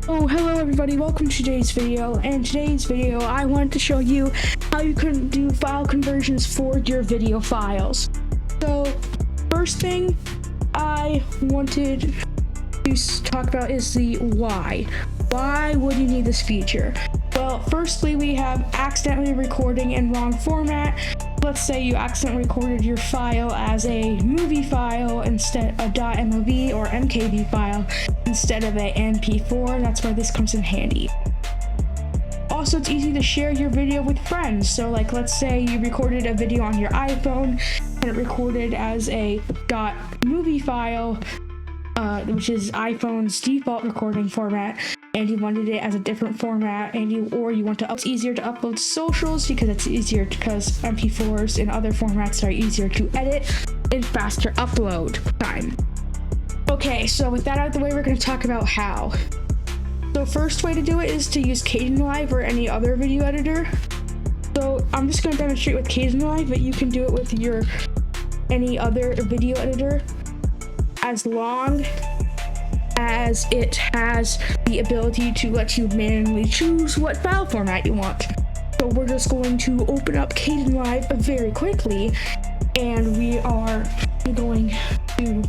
Oh, hello everybody, welcome to today's video. And today's video, I wanted to show you how you can do file conversions for your video files. So, first thing I wanted to talk about is the why. Why would you need this feature? Well, firstly, we have accidentally recording in wrong format. Let's say you accidentally recorded your file as a movie file instead of a .mov or MKV file instead of a MP4. That's why this comes in handy. Also, it's easy to share your video with friends. So like, let's say you recorded a video on your iPhone and it recorded as a .movie file, which is iPhone's default recording format, and you wanted it as a different format, and you want to, it's easier to upload socials because it's easier because MP4s and other formats are easier to edit and faster upload time. Okay, so with that out of the way, we're going to talk about how. So first way to do it is to use Kdenlive or any other video editor. So I'm just going to demonstrate with Kdenlive, but you can do it with any other video editor as long as it has the ability to let you manually choose what file format you want. So we're just going to open up Kdenlive very quickly, and we are going to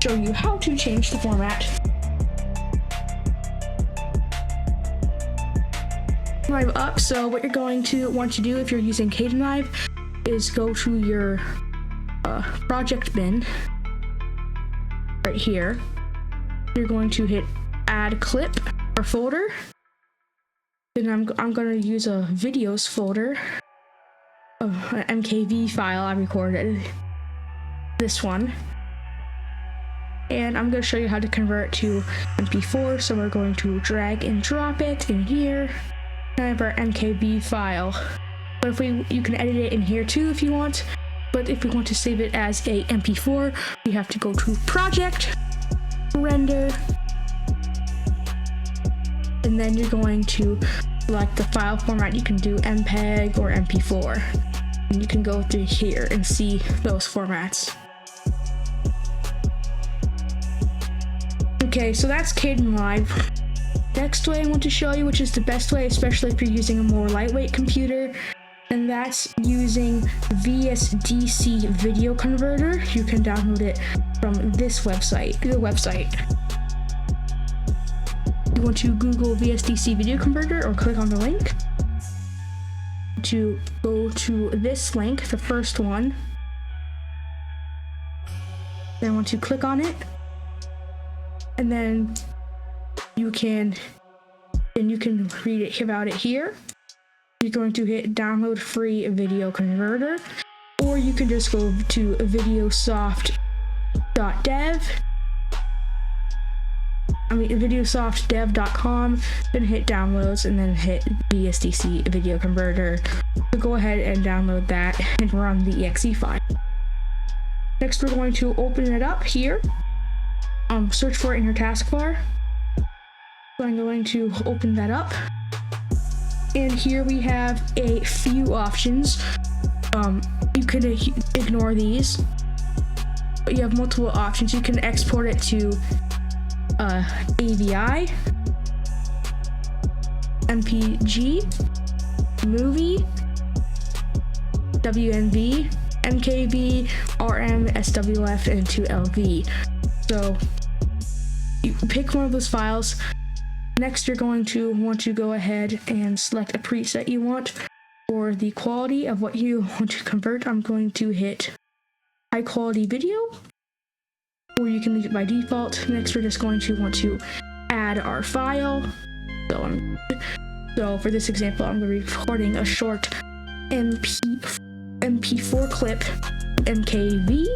show you how to change the format. Kdenlive up, so what you're going to want to do if you're using Kdenlive is go to your project bin right here. You're going to hit add clip or folder. Then I'm going to use a videos folder of an MKV file I recorded, this one, and I'm going to show you how to convert it to MP4. So we're going to drag and drop it in here. I have our MKV file, but if you can edit it in here too if you want. But if we want to save it as a MP4, we have to go to project, render, and then you're going to select the file format. You can do MPEG or MP4, and you can go through here and see those formats. Okay, so that's Kdenlive. Next way I want to show you, which is the best way, especially if you're using a more lightweight computer, and that's using VSDC Video Converter. You can download it from this website, the website. You want to Google VSDC Video Converter or click on the link to go to this link, the first one. Then I want to click on it, and then you can read it about it here. You're going to hit download free video converter, or you can just go to videosoftdev.com, then hit downloads, and then hit VSDC video converter. So go ahead and download that and run the exe file. Next, we're going to open it up here. Search for it in your taskbar. So I'm going to open that up. And here we have a few options. You can ignore these, but you have multiple options. You can export it to AVI, MPG, movie, WMV, MKV, RM, SWF, and to LV. So you pick one of those files. Next, you're going to want to go ahead and select a preset you want for the quality of what you want to convert. I'm going to hit high quality video, or you can leave it by default. Next, we're just going to want to add our file. So for this example, I'm recording a short MP4 clip, MKV.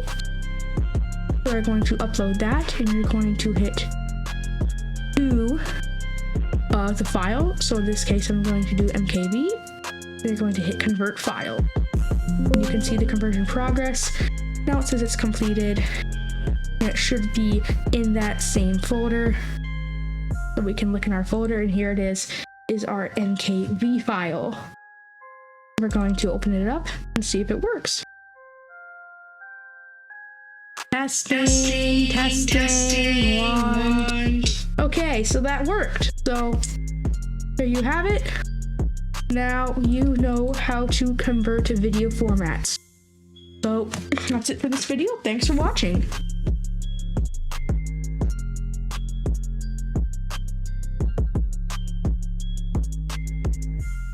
So we're going to upload that, and you're going to hit to the file. So in this case, I'm going to do MKV. You're going to hit convert file. And you can see the conversion progress. Now it says it's completed, and it should be in that same folder. So we can look in our folder, and here it is our MKV file. We're going to open it up and see if it works. Testing. One. Okay. Okay, so that worked. So there you have it. Now you know how to convert to video formats. So that's it for this video. Thanks for watching.